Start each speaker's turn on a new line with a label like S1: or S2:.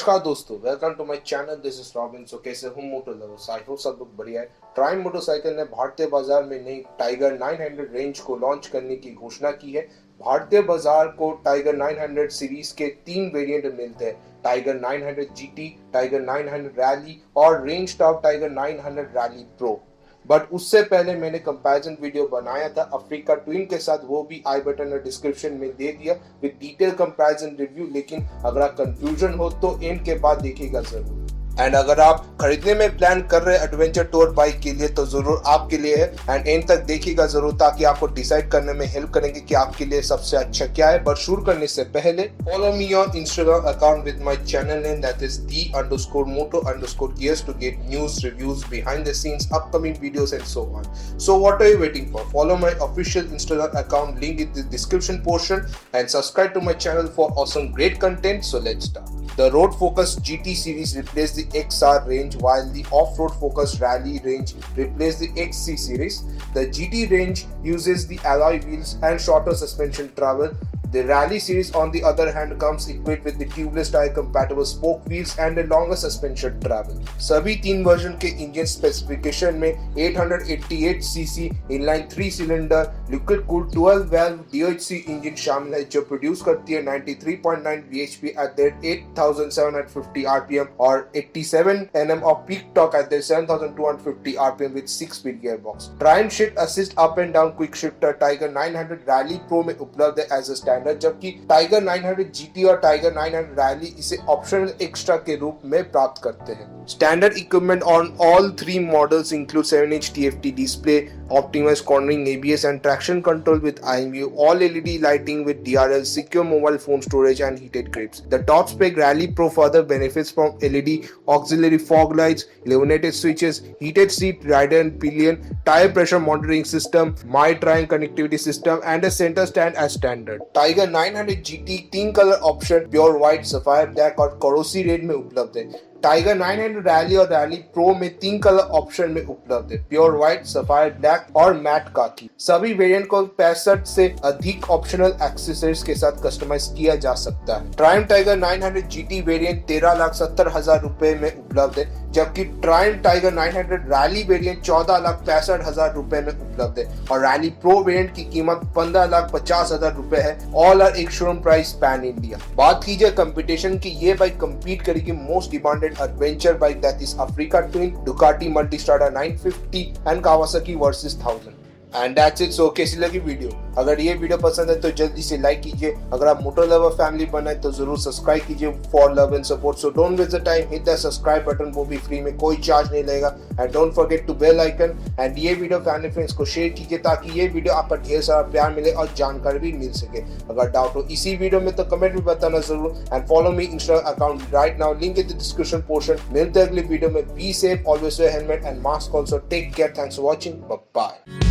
S1: नमस्कार दोस्तों, welcome to my channel. This is Robin. So कैसे हो मोटो लवर्स? आई होप सब लोग बढ़िया है। ट्राइम मोटरसाइकिल ने भारतीय बाजार में नई टाइगर 900 रेंज को लॉन्च करने की घोषणा की है। भारतीय बाजार को टाइगर 900 सीरीज के 3 वेरिएंट मिलते हैं, टाइगर 900 जीटी, टाइगर 900 रैली और range top tiger 900 rally pro. But उससे पहले मैंने कंपैरिजन वीडियो बनाया था अफ्रीका ट्विन के साथ, वो भी आई बटन और डिस्क्रिप्शन में दे दिया विद डिटेल कंपैरिजन रिव्यू। लेकिन अगर आप कंफ्यूजन हो तो एंड के बाद देखिएगा जरूर। एंड अगर आप खरीदने में प्लान कर रहे हैं एडवेंचर टूर बाइक के लिए तो जरूर आपके लिए है। एंड एंड तक देखिएगा जरूर ताकि आपको डिसाइड करने में हेल्प करेंगे कि आपके लिए सबसे अच्छा क्या है। पर शुरू करने से पहले follow me on Instagram account with my channel name that is _moto_gears to get news, reviews, behind the scenes, upcoming videos and so on. So what are you waiting for? Follow my official Instagram account, link in the description portion, and subscribe to my channel for awesome great content. So let's start. The road focused GT series replaced the XR range, while the off-road focused Rally range replaced the XC series. The GT range uses the alloy wheels and shorter suspension travel. The Rally series on the other hand comes equipped with the tubeless tire compatible spoke wheels and a longer suspension travel. सभी 3 version के engine specification में 888 CC inline 3 cylinder liquid cooled 12 valve DHC engine शामिल है, जो produce करती है 93.9 bhp at the 8750 rpm और 87 Nm of peak torque at the 7250 rpm with 6-speed gearbox. Triumph Shift Assist Up and Down Quick Shifter Tiger 900 Rally Pro में उपलब्ध है as a जबकि टाइगर 900 GT और टाइगर 900 रैली इसे optional extra के रूप में प्राप्त करते हैं। Standard equipment on all 3 models include 7-inch TFT display, optimized cornering, ABS and traction control with IMU, all LED lighting with DRL, secure mobile phone storage and heated grips. The top spec Rally Pro further benefits from LED auxiliary fog lights, illuminated switches, heated seat, rider and pillion, tire pressure monitoring system, My Triumph connectivity system and a center stand as standard. Tiger 900 GT 3 colour option pure white, sapphire black और करोसी red में उपलब्ध है। Tiger 900 rally और rally pro में 3 colour option में उपलब्ध है, pure white, sapphire black और मैट काकी। सभी वेरिएंट को 65 से अधिक ऑप्शनल एक्सेसरीज के साथ कस्टमाइज किया जा सकता है। ट्रायम्फ टाइगर 900 GT वेरिएंट 13,70,000 रुपए में उपलब्ध है, जबकि ट्रायम्फ टाइगर 900 रैली वेरिएंट 14,65,000 रुपए में उपलब्ध है और रैली प्रो वेरिएंट की कीमत 15,50,000 रुपए है। ऑल आर एक शोरूम प्राइस पैन इंडिया। बात की जाए कंपटीशन की, ये बाइक कंपीट करेगी most demanded adventure bike that is Africa Twin, Ducati Multistrada 950 and Kawasaki versus 1000. And that's it. So कैसी लगी वीडियो? अगर ये वीडियो पसंद है तो जल्दी से लाइक कीजिए। अगर आप मोटो लवर फैमिली बनाए तो जरूर सब्सक्राइब कीजिए for love and support. So don't waste the time, hit the subscribe button, वो भी फ्री में, कोई चार्ज नहीं लगेगा। And don't forget to bell icon. एंड ये वीडियो फैमिली फ्रेंड्स को शेयर कीजिए ताकि ये वीडियो आपका ढेर सारा प्यार मिले और जानकारी भी मिल सके। अगर डाउट हो इसी वीडियो में तो कमेंट में बताना जरूर। And follow me Instagram account right now, link in the description portion. मिलते हैं अगले वीडियो में। Be safe, always wear helmet and mask also. Take care, thanks for watching, bye bye.